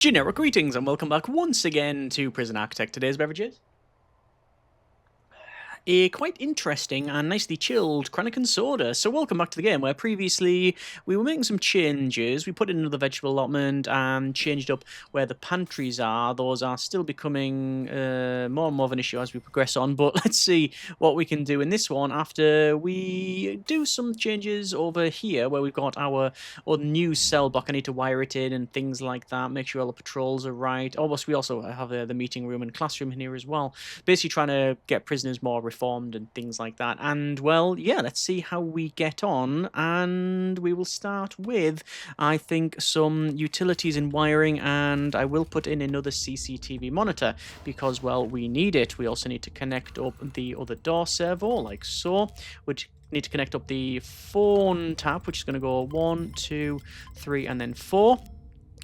Generic greetings and welcome back once again to Prison Architect. Today's beverages. A quite interesting and nicely chilled Kranikin soda. So welcome back to the game where previously we were making some changes. We put in another vegetable allotment and changed up where the pantries are. Those are still becoming more and more of an issue as we progress on. But let's see what we can do in this one after we do some changes over here where we've got our new cell block. I need to wire it in and things like that. Make sure all the patrols are right. Almost, we also have the meeting room and classroom in here as well. Basically trying to get prisoners more reformed and things like that. And, well, yeah, let's see how we get on. And we will start with, I think, some utilities and wiring. And I will put in another CCTV monitor because, well, we need it. We also need to connect up the other door servo, like so, which need to connect up the phone tap, which is going to go 1, 2, 3, and then 4.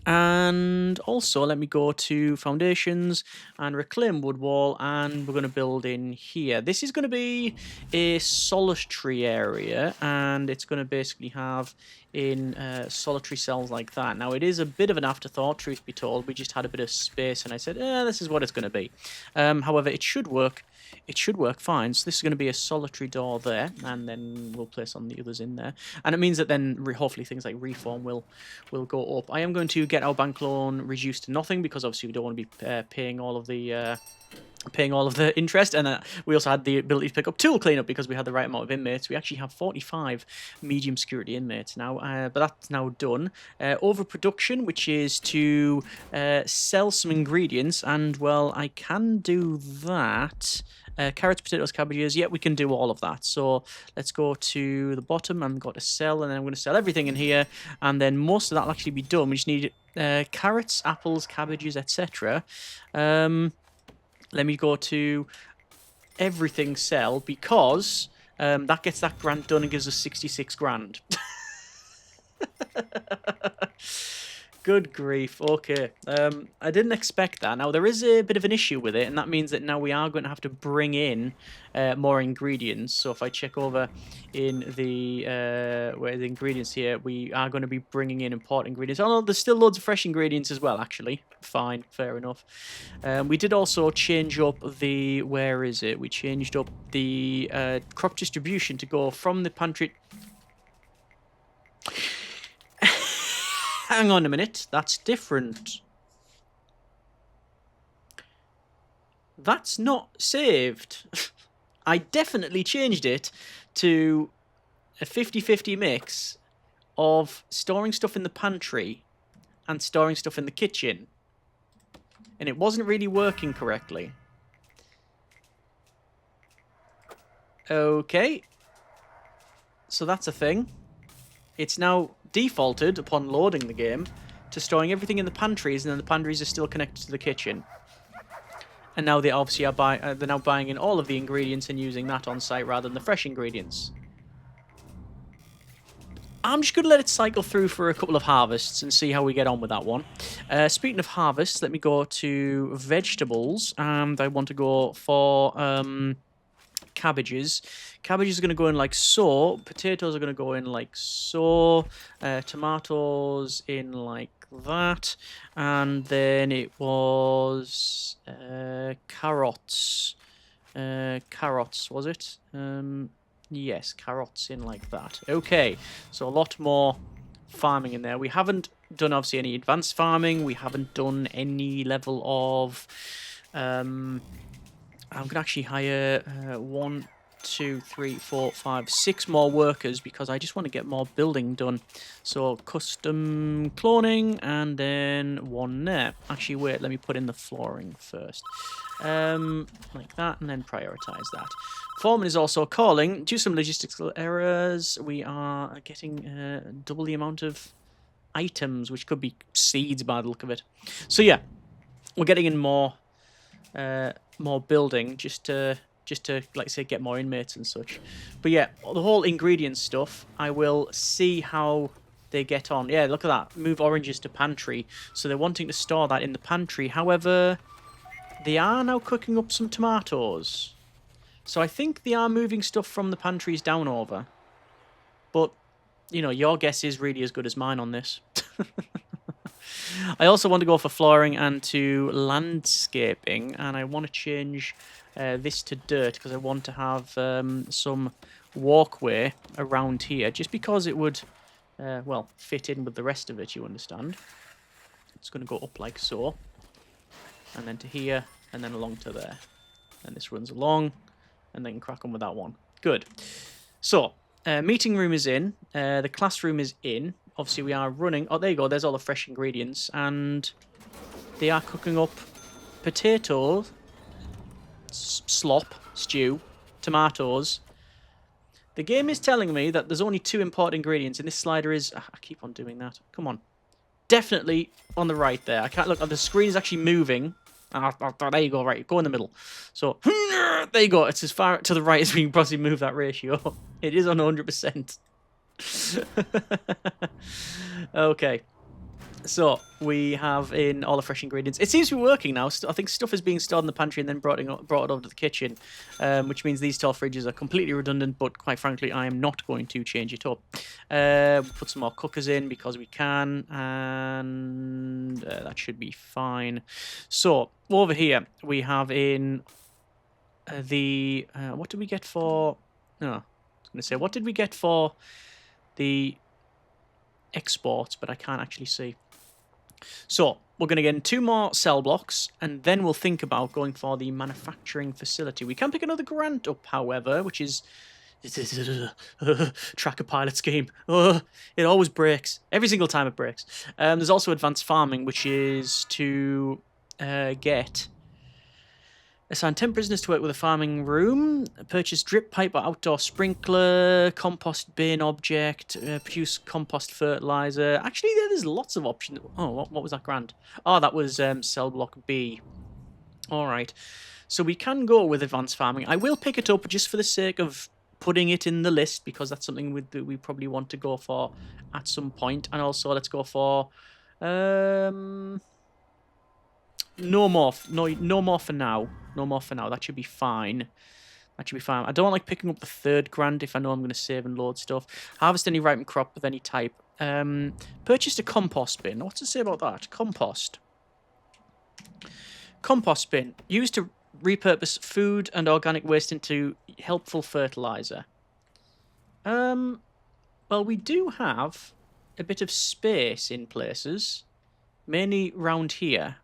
And also, let me go to foundations and reclaim wood wall, and we're going to build in here. This is going to be a solitary area, and it's going to basically have in solitary cells like that. Now, it is a bit of an afterthought, truth be told. We just had a bit of space, and I said, this is what it's going to be. However, it should work. It should work fine. So this is going to be a solitary door there, and then we'll place on the others in there. And it means that then hopefully things like reform will go up. I am going to get our bank loan reduced to nothing because obviously we don't want to be paying all of the interest, and we also had the ability to pick up tool cleanup because we had the right amount of inmates. We actually have 45 medium security inmates now, but that's now done. Overproduction, which is to sell some ingredients, and well, I can do that. Carrots, potatoes, cabbages, yeah, we can do all of that. So let's go to the bottom and go to sell, and then I'm going to sell everything in here, and then most of that will actually be done. We just need carrots, apples, cabbages, etc. Let me go to everything sell because that gets that grant done and gives us 66 grand. Good grief. Okay. I didn't expect that. Now, there is a bit of an issue with it, and that means that now we are going to have to bring in more ingredients. So if I check over in the where the ingredients here, we are going to be bringing in import ingredients. Oh, no, there's still loads of fresh ingredients as well, actually. Fine. Fair enough. We did also change up the... Where is it? We changed up the crop distribution to go from the pantry... Hang on a minute, that's different. That's not saved. I definitely changed it to a 50-50 mix of storing stuff in the pantry and storing stuff in the kitchen. And it wasn't really working correctly. Okay. So that's a thing. It's now defaulted upon loading the game to storing everything in the pantries, and then the pantries are still connected to the kitchen. And now they obviously are they're now buying in all of the ingredients and using that on site rather than the fresh ingredients. I'm just going to let it cycle through for a couple of harvests and see how we get on with that one. Speaking of harvests, let me go to vegetables, and I want to go for cabbages. Cabbages are going to go in like so. Potatoes are going to go in like so. Tomatoes in like that. And then it was carrots. Carrots, was it? Yes, carrots in like that. Okay, so a lot more farming in there. We haven't done obviously any advanced farming. We haven't done any level of... I'm going to actually hire 1, 2, 3, 4, 5, 6 more workers because I just want to get more building done. So custom cloning and then 1 there. Actually, wait, let me put in the flooring first. Like that, and then prioritize that. Foreman is also calling. Due to some logistical errors, we are getting double the amount of items, which could be seeds by the look of it. So yeah, we're getting in more building just to like I say get more inmates and such. But yeah, the whole ingredient stuff, I will see how they get on. Yeah, look at that. Move oranges to pantry. So they're wanting to store that in the pantry. However, they are now cooking up some tomatoes. So I think they are moving stuff from the pantries down over. But, you know, your guess is really as good as mine on this. I also want to go for flooring and to landscaping, and I want to change this to dirt because I want to have some walkway around here, just because it would, well, fit in with the rest of it, you understand. It's going to go up like so, and then to here, and then along to there. And this runs along, and then crack on with that one. Good. So, meeting room is in. The classroom is in. Obviously, we are running. Oh, there you go. There's all the fresh ingredients. And they are cooking up potatoes, slop, stew, tomatoes. The game is telling me that there's only 2 important ingredients, and this slider is... I keep on doing that. Come on. Definitely on the right there. I can't look. The screen is actually moving. There you go. Right, go in the middle. So, there you go. It's as far to the right as we can possibly move that ratio. It is on 100%. Okay. So, we have in all the fresh ingredients. It seems to be working now. I think stuff is being stored in the pantry and then brought it over to the kitchen, which means these tall fridges are completely redundant, but quite frankly, I am not going to change it up. Put some more cookers in because we can, and that should be fine. So, over here, we have in the... what did we get for... No, I was going to say, what did we get for the exports, but I can't actually see. So, we're going to get in 2 more cell blocks, and then we'll think about going for the manufacturing facility. We can pick another grant up, however, which is... Tracker pilot scheme. It always breaks. Every single time it breaks. There's also advanced farming, which is to get... Assign 10 prisoners to work with a farming room. Purchase drip pipe or outdoor sprinkler. Compost bin object. Produce compost fertilizer. Actually, there's lots of options. Oh, what was that grant? Oh, that was cell block B. Alright. So we can go with advanced farming. I will pick it up just for the sake of putting it in the list, because that's something we probably want to go for at some point. And also, let's go for... No more for now. No more for now. That should be fine. That should be fine. I don't like picking up the 3rd grant if I know I'm going to save and load stuff. Harvest any ripened crop of any type. Purchased a compost bin. What's it say about that? Compost. Compost bin. Used to repurpose food and organic waste into helpful fertilizer. Well, we do have a bit of space in places. Mainly round here.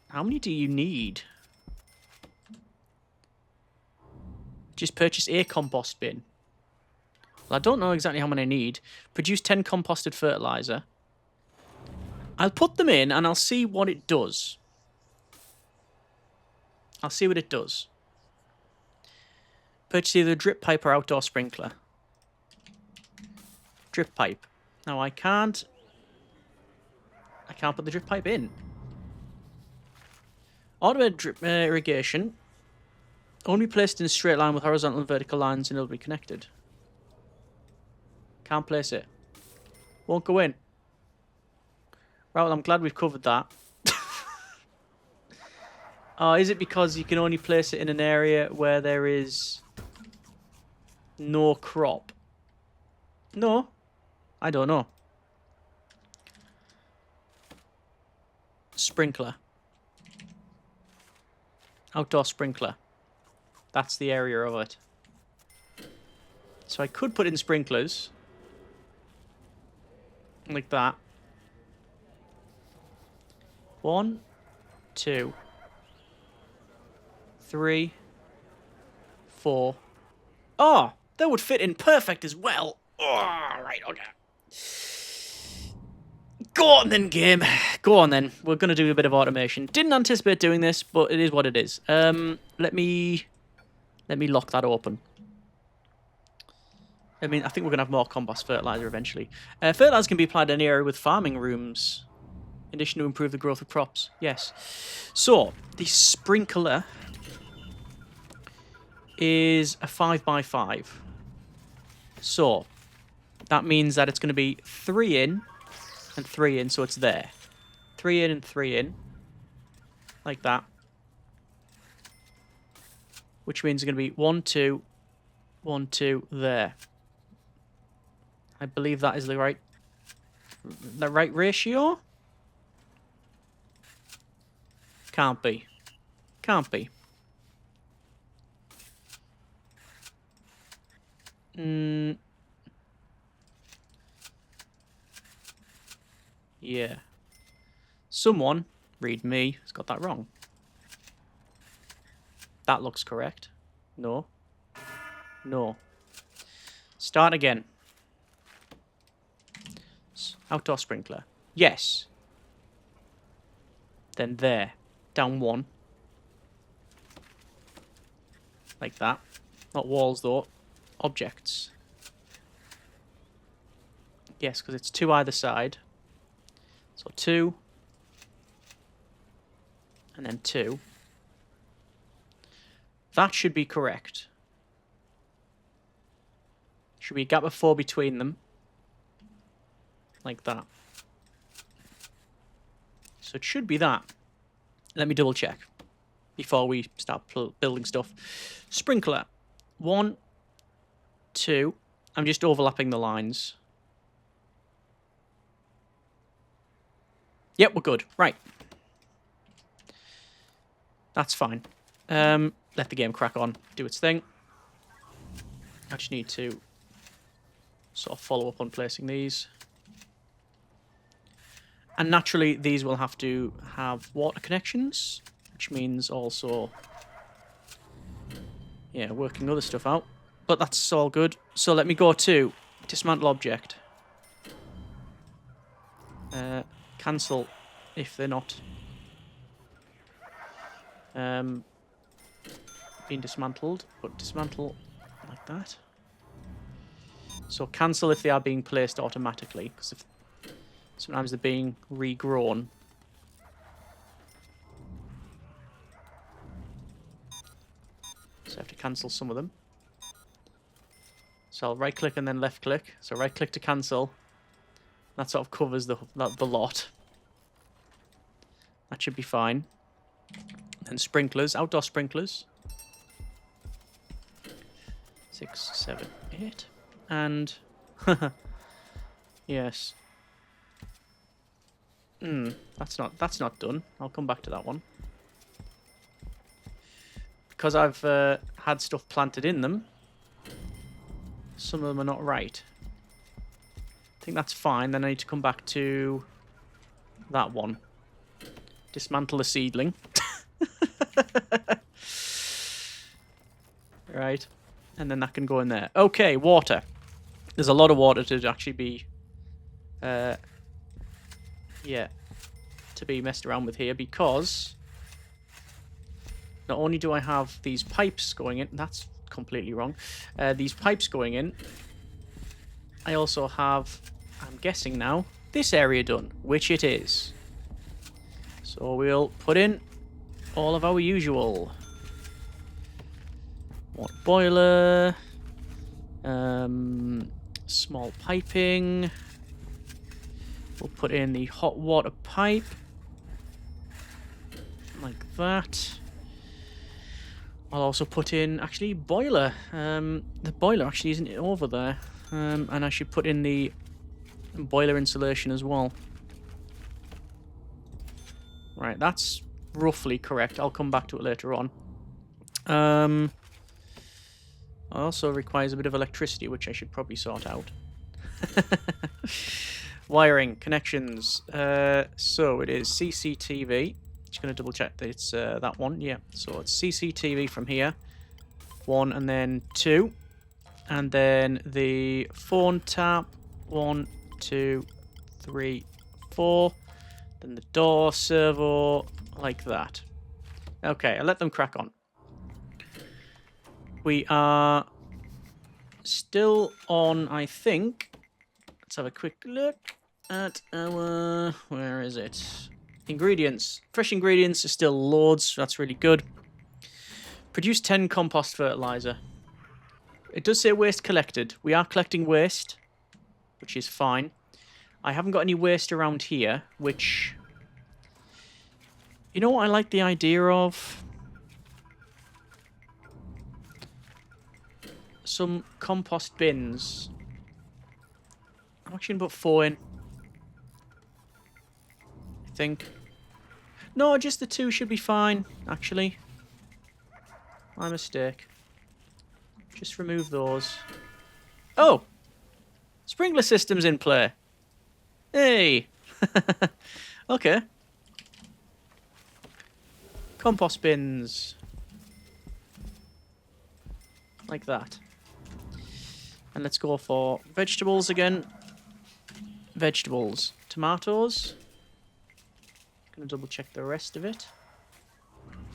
How many do you need? Just purchase a compost bin. Well, I don't know exactly how many I need. Produce 10 composted fertilizer. I'll put them in and I'll see what it does. I'll see what it does. Purchase either a drip pipe or outdoor sprinkler. Drip pipe. Now I can't put the drip pipe in. Automated drip irrigation. Only placed in a straight line with horizontal and vertical lines, and it'll be connected. Can't place it. Won't go in. Right, well, I'm glad we've covered that. Is it because you can only place it in an area where there is no crop? No. I don't know. Sprinkler. Outdoor sprinkler. That's the area of it. So I could put in sprinklers. Like that. 1, 2, 3, 4. Oh, that would fit in perfect as well. Oh, right, okay. Go on then, game. Go on then. We're going to do a bit of automation. Didn't anticipate doing this, but it is what it is. Let me lock that open. I mean, I think we're going to have more compost fertilizer eventually. Fertilizer can be applied to any area with farming rooms, in addition to improve the growth of crops. Yes. So, the sprinkler is a 5x5. So, that means that it's going to be 3 in and 3 in, so it's there. 3 in and 3 in. Like that. Which means it's going to be 1, 2, 1, 2, there. I believe that is the right the right ratio? Can't be. Can't be. Yeah. Someone, read me, has got that wrong. That looks correct. No. No. Start again. Outdoor sprinkler. Yes. Then there. Down one. Like that. Not walls, though. Objects. Yes, because it's two either side. So two. And then two. That should be correct. Should be a gap of 4 between them. Like that. So it should be that. Let me double check before we start building stuff. Sprinkler. 1, 2. I'm just overlapping the lines. Yep, we're good. Right. That's fine. Let the game crack on. Do its thing. I just need to sort of follow up on placing these. And naturally, these will have to have water connections, which means also, yeah, working other stuff out. But that's all good. So let me go to dismantle object. Cancel if they're not being dismantled, but dismantle like that. So cancel if they are being placed automatically, because if sometimes they're being regrown. So I have to cancel some of them. So I'll right click and then left click. So right click to cancel. That sort of covers the lot. That should be fine. And sprinklers, outdoor sprinklers. 6, 7, 8. And yes. That's not done. I'll come back to that one. Because I've had stuff planted in them, some of them are not right. I think that's fine. Then I need to come back to that one. Dismantle the seedling. Right. And then that can go in there. Okay, water. There's a lot of water to actually be yeah, to be messed around with here, because not only do I have these pipes going in, that's completely wrong, these pipes going in, I also have, I'm guessing now, this area done, which it is. So we'll put in all of our usual water boiler, small piping. We'll put in the hot water pipe like that. I'll also put in actually boiler. The boiler actually isn't over there, and I should put in the boiler insulation as well. Right, that's roughly correct. I'll come back to it later on. It also requires a bit of electricity, which I should probably sort out. Wiring, connections. So it is CCTV. Just going to double check that it's that one. Yeah, so it's CCTV from here. 1 and then 2. And then the phone tap. 1, 2, 3, 4. Then the door servo, like that. Okay, I'll let them crack on. We are still on, I think. Let's have a quick look at our... Where is it? Ingredients. Fresh ingredients are still loads. That's really good. Produce 10 compost fertilizer. It does say waste collected. We are collecting waste, which is fine. I haven't got any waste around here, which... You know what I like the idea of? Some compost bins. I'm actually going to put 4 in. think. No, just the 2 should be fine, actually. My mistake. Just remove those. Oh! Sprinkler system's in play. Hey! Okay. Compost bins. Like that. And let's go for vegetables again. Vegetables. Tomatoes. Gonna double check the rest of it.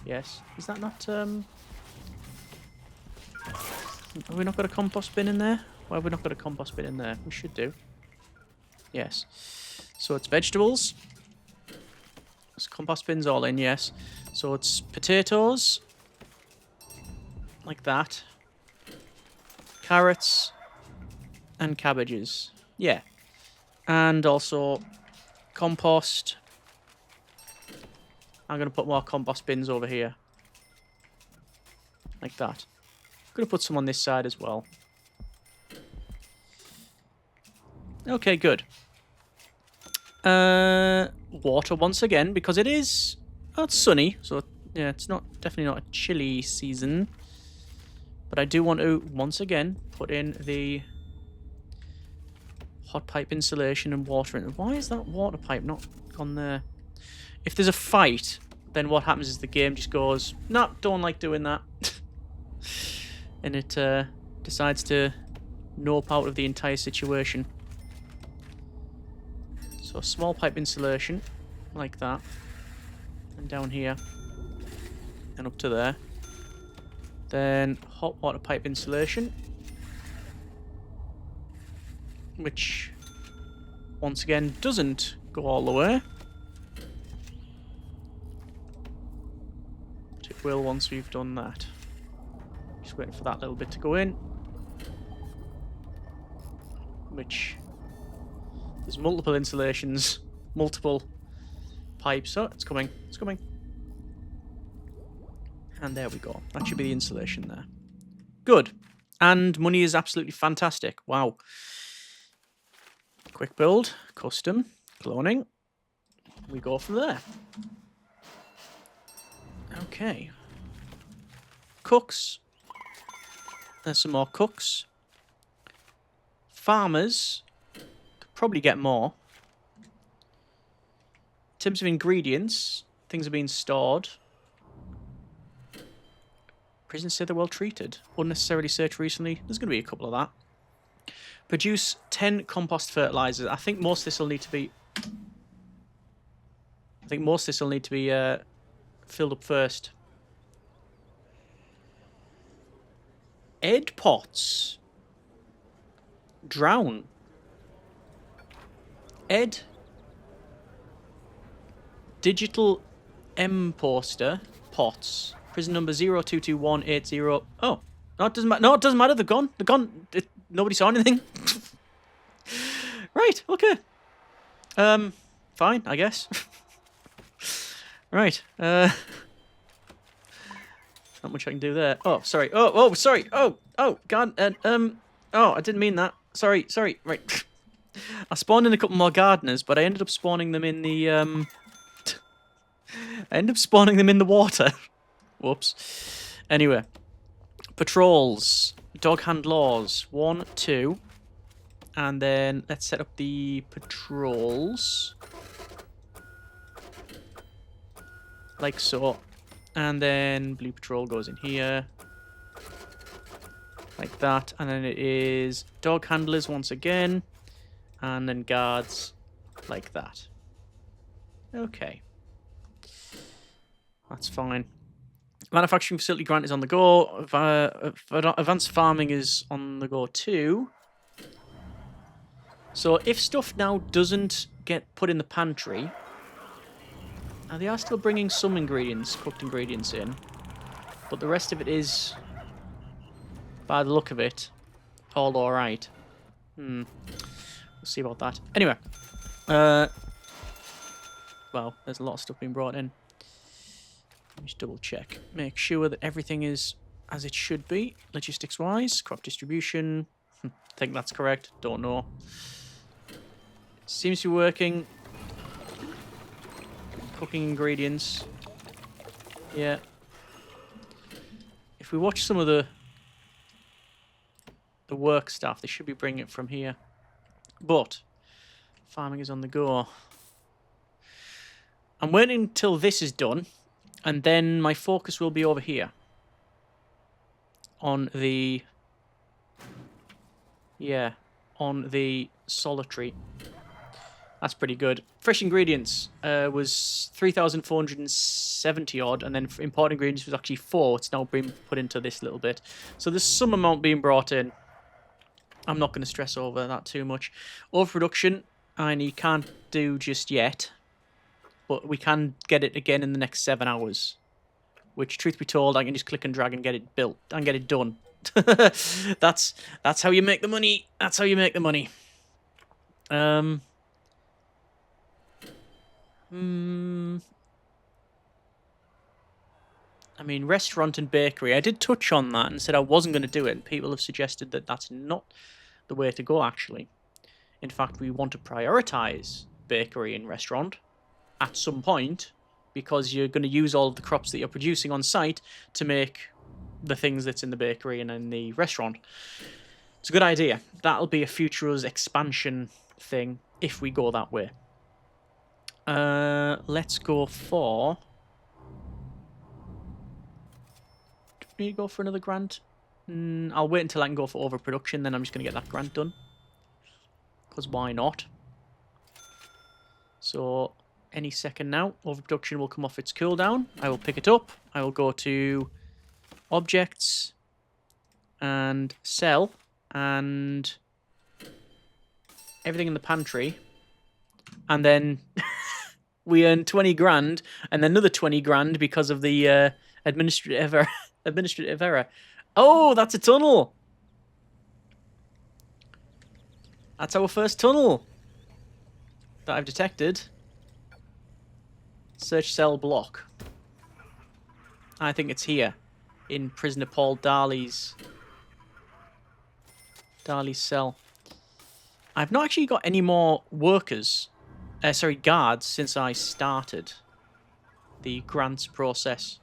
Yes. Is that not, have we not got a compost bin in there? Why have we not got a compost bin in there? We should do. Yes. So it's vegetables. There's compost bins all in, yes. So it's potatoes. Like that. Carrots. And cabbages. Yeah. And also compost. I'm going to put more compost bins over here. Like that. I'm going to put some on this side as well. Okay, good. Water once again, because it is... Oh, it's sunny, so yeah, it's definitely not a chilly season. But I do want to, once again, put in the hot pipe insulation and water in. Why is that water pipe not on there? If there's a fight, then what happens is the game just goes, no, don't like doing that. And it decides to nope out of the entire situation. So small pipe insulation, like that. And down here. And up to there. Then hot water pipe insulation. Which, once again, doesn't go all the way. But it will once we've done that. Just waiting for that little bit to go in. Which... There's multiple insulations, multiple pipes. Oh, it's coming. It's coming. And there we go. That should be the insulation there. Good. And money is absolutely fantastic. Wow. Quick build, custom, cloning. We go from there. Okay. Cooks. There's some more cooks. Farmers. Probably get more. In terms of ingredients, things are being stored. Prisoners say they're well treated. Unnecessarily searched recently. There's going to be a couple of that. Produce 10 compost fertilizers. I think most of this will need to be... filled up first. Ed pots. Drown. Ed. Digital M poster. Pots. Prison number 022180. Oh. No, it doesn't matter. No, it doesn't matter. They're gone. They're gone. Nobody saw anything. Right. Okay. Fine, I guess. Right. Not much I can do there. Oh, sorry. Oh, sorry. Oh, God. Oh, I didn't mean that. Sorry. Right. I spawned in a couple more gardeners, but I ended up spawning them in the, I ended up spawning them in the water. Whoops. Anyway. Patrols. Dog hand laws. 1, 2. And then let's set up the patrols. Like so. And then blue patrol goes in here. Like that. And then it is dog handlers once again. And then guards like that. Okay. That's fine. Manufacturing facility grant is on the go. Advanced farming is on the go too. So if stuff now doesn't get put in the pantry... Now they are still bringing some ingredients, cooked ingredients in. But the rest of it is, by the look of it, all alright. We'll see about that. Anyway. Well, there's a lot of stuff being brought in. Let me just double check. Make sure that everything is as it should be. Logistics-wise. Crop distribution. Think that's correct. Don't know. Seems to be working. Cooking ingredients. Yeah. If we watch some of the work stuff, they should be bringing it from here. But farming is on the go. I'm waiting until this is done, and then my focus will be over here. On the... Yeah, on the solitary. That's pretty good. Fresh ingredients was 3,470 odd, and then imported ingredients was actually 4. It's now been put into this little bit. So there's some amount being brought in. I'm not going to stress over that too much. Overproduction, I can't do just yet. But we can get it again in the next 7 hours. Which, truth be told, I can just click and drag and get it built and get it done. That's how you make the money. That's how you make the money. I mean, restaurant and bakery. I did touch on that and said I wasn't going to do it. And people have suggested that that's not the way to go, actually. In fact, we want to prioritize bakery and restaurant at some point, because you're going to use all of the crops that you're producing on site to make the things that's in the bakery and in the restaurant. It's a good idea. That'll be a future's expansion thing if we go that way. Let's go for... Do we need to go for another grant? I'll wait until I can go for overproduction, then I'm just going to get that grant done. Because why not? So... any second now, overproduction will come off its cooldown. I will pick it up. I will go to objects and sell and everything in the pantry. And then we earn 20 grand and then another 20 grand because of the administrative error. Oh, that's a tunnel. That's our first tunnel that I've detected. Search cell block. I think it's here. In prisoner Paul Darley's cell. I've not actually got any more workers. Guards since I started the grants process.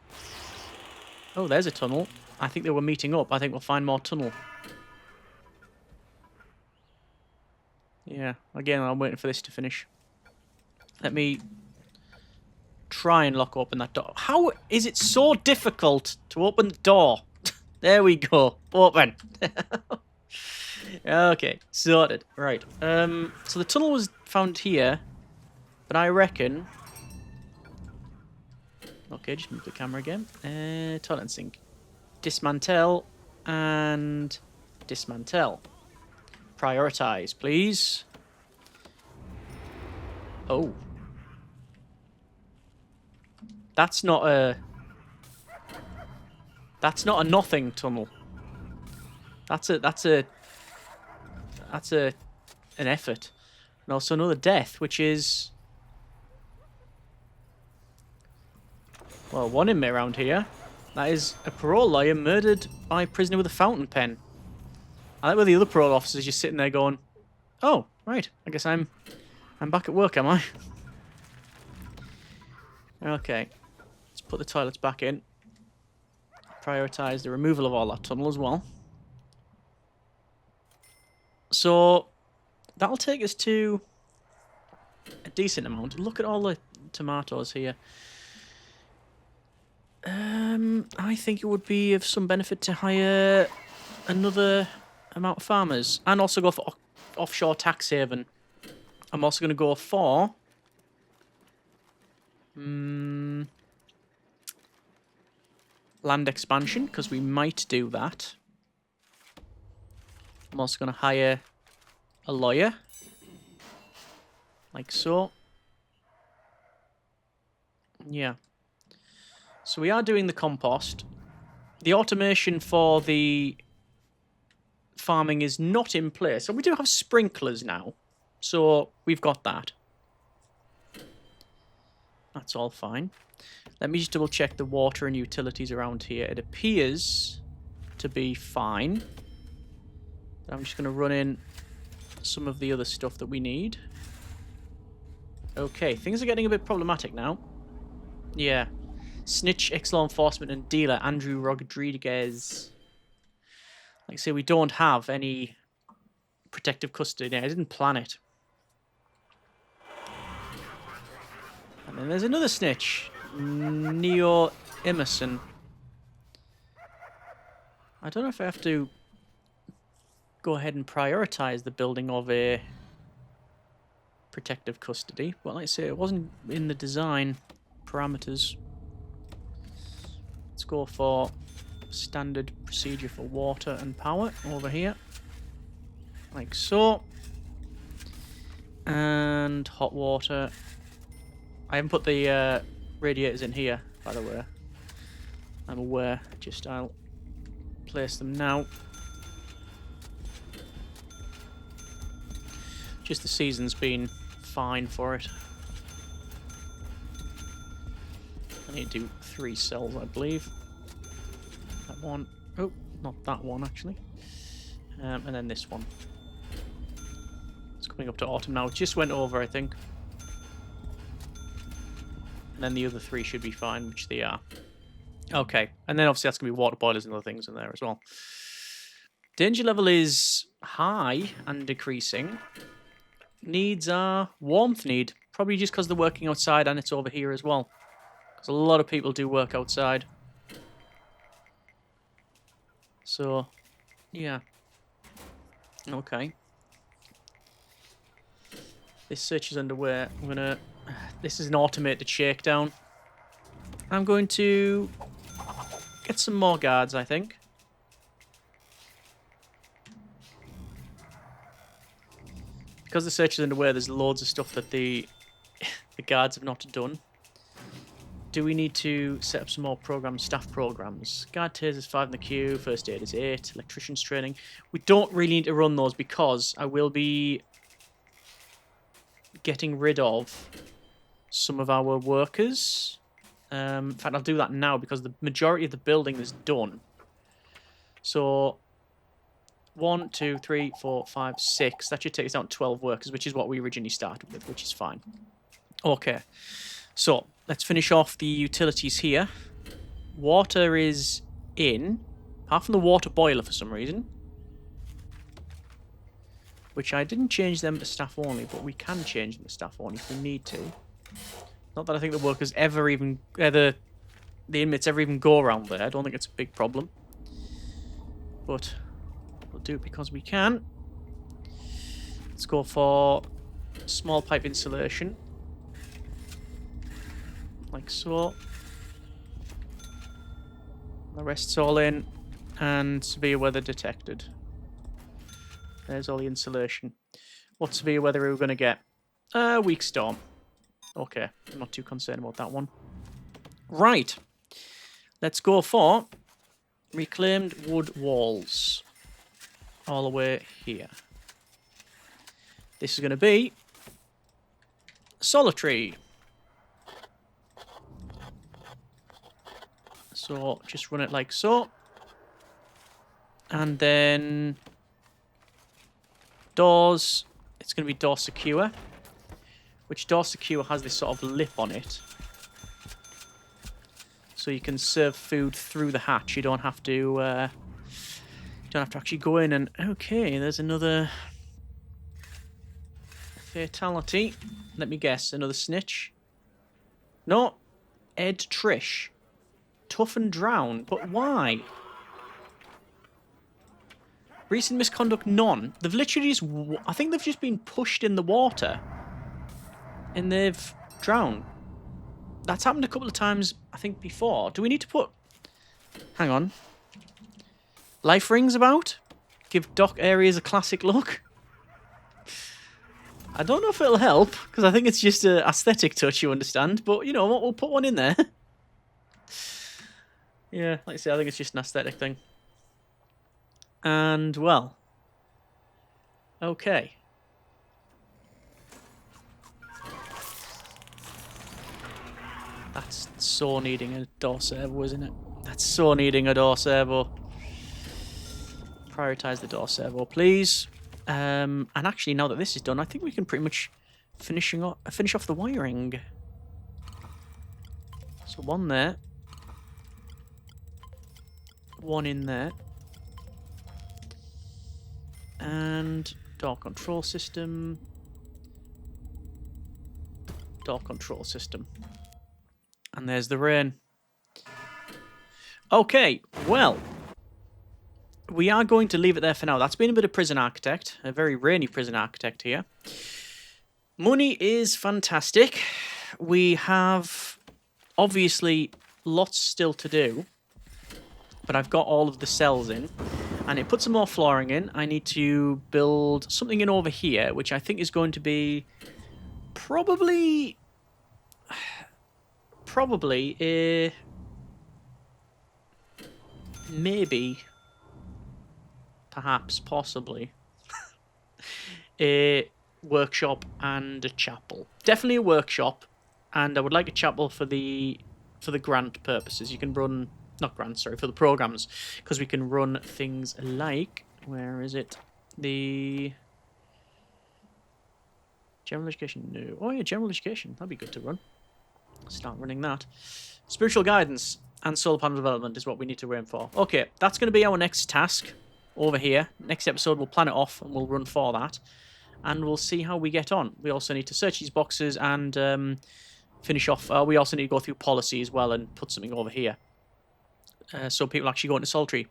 Oh, there's a tunnel. I think they were meeting up. I think we'll find more tunnel. Yeah, again, I'm waiting for this to finish. Let me... try and lock open that door. How is it so difficult to open the door? There we go. Open. Okay, sorted. Right. So the tunnel was found here, but I reckon... Okay, just move the camera again. Toilet and sink. Dismantle and dismantle. Prioritize, please. Oh. That's not a nothing tunnel. That's an effort. And also another death, which is, well, one inmate around here. That is a parole lawyer murdered by a prisoner with a fountain pen. I like where the other parole officers just sitting there going, "Oh, right. I guess I'm back at work, am I?" Okay. Put the toilets back in. Prioritize the removal of all that tunnel as well. So that'll take us to a decent amount. Look at all the tomatoes here. I think it would be of some benefit to hire another amount of farmers and also go for offshore tax haven. I'm also going to go for land expansion, because we might do that. I'm also going to hire a lawyer. Like so. Yeah. So we are doing the compost. The automation for the farming is not in place. So we do have sprinklers now. So we've got that. That's all fine. Let me just double check the water and utilities around here. It appears to be fine. I'm just going to run in some of the other stuff that we need. Okay, things are getting a bit problematic now. Yeah. Snitch, ex-law enforcement, and dealer Andrew Rodriguez. Like I say, we don't have any protective custody. I didn't plan it. And then there's another snitch, Neo Emerson. I don't know if I have to go ahead and prioritize the building of a protective custody, but like I say, it wasn't in the design parameters. Let's go for standard procedure for water and power over here, like so. And hot water. I haven't put the radiators in here, by the way. I'm aware. Just I'll place them now. Just the season's been fine for it. I need to do 3 cells, I believe. That one. Oh, not that one, actually. And then this one. It's coming up to autumn now. It just went over, I think. And then the other 3 should be fine, which they are. Okay. And then obviously that's going to be water boilers and other things in there as well. Danger level is high and decreasing. Needs are warmth need. Probably just because they're working outside and it's over here as well. Because a lot of people do work outside. So, yeah. Okay. This search is underway. I'm gonna... This is an automated shakedown. I'm going to get some more guards, I think. Because the search is underway, there's loads of stuff that the guards have not done. Do we need to set up some more programs, staff programs? Guard tasers 5 in the queue, first aid is 8, electrician's training. We don't really need to run those because I will be getting rid of some of our workers. In fact, I'll do that now because the majority of the building is done. So 1, 2, 3, 4, 5, 6. That should take us down to 12 workers, which is what we originally started with, which is fine. Okay. So, let's finish off the utilities here. Water is in, apart from the water boiler for some reason. Which I didn't change them to staff only, but we can change them to staff only if we need to. Not that I think the workers ever even, the inmates ever even go around there. I don't think it's a big problem. But we'll do it because we can. Let's go for small pipe insulation. Like so. The rest's all in. And severe weather detected. There's all the insulation. What severe weather are we going to get? Weak storm. Okay, I'm not too concerned about that one. Right. Let's go for reclaimed wood walls. All the way here. This is going to be solitary. So just run it like so. And then doors, it's going to be door secure. Which door secure has this sort of lip on it. So you can serve food through the hatch. You don't have to actually go in and... Okay, there's another fatality. Let me guess, another snitch. No, Ed Trish. Tough and drown, but why? Recent misconduct, none. They've literally just... I think they've just been pushed in the water. And they've drowned. That's happened a couple of times, I think, before. Do we need to put... Hang on. Life rings about? Give dock areas a classic look? I don't know if it'll help, because I think it's just an aesthetic touch, you understand. But, you know what, we'll put one in there. Yeah, like I say, I think it's just an aesthetic thing. And, well. Okay. That's so needing a door servo, isn't it? That's so needing a door servo. Prioritize the door servo, please. And actually, now that this is done, I think we can pretty much finish off the wiring. So So one there. One in there. And door control system. Door control system. And there's the rain. Okay, well, we are going to leave it there for now. That's been a bit of Prison Architect, a very rainy Prison Architect here. Money is fantastic. We have, obviously, lots still to do, but I've got all of the cells in, and it puts some more flooring in. I need to build something in over here, which I think is going to be probably a... maybe, perhaps, possibly, a workshop and a chapel. Definitely a workshop, and I would like a chapel for the grant purposes. You can run, not grants, sorry, for the programs, because we can run things like, where is it? The general education, no. Oh yeah, general education, that'd be good to run. Start running that. Spiritual guidance and solar panel development is what we need to aim for. Okay, that's going to be our next task over here. Next episode, we'll plan it off and we'll run for that. And we'll see how we get on. We also need to search these boxes and finish off. We also need to go through policy as well and put something over here. So people actually go into Solitary.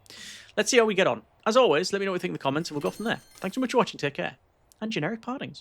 Let's see how we get on. As always, let me know what you think in the comments and we'll go from there. Thanks so much for watching. Take care. And generic partings.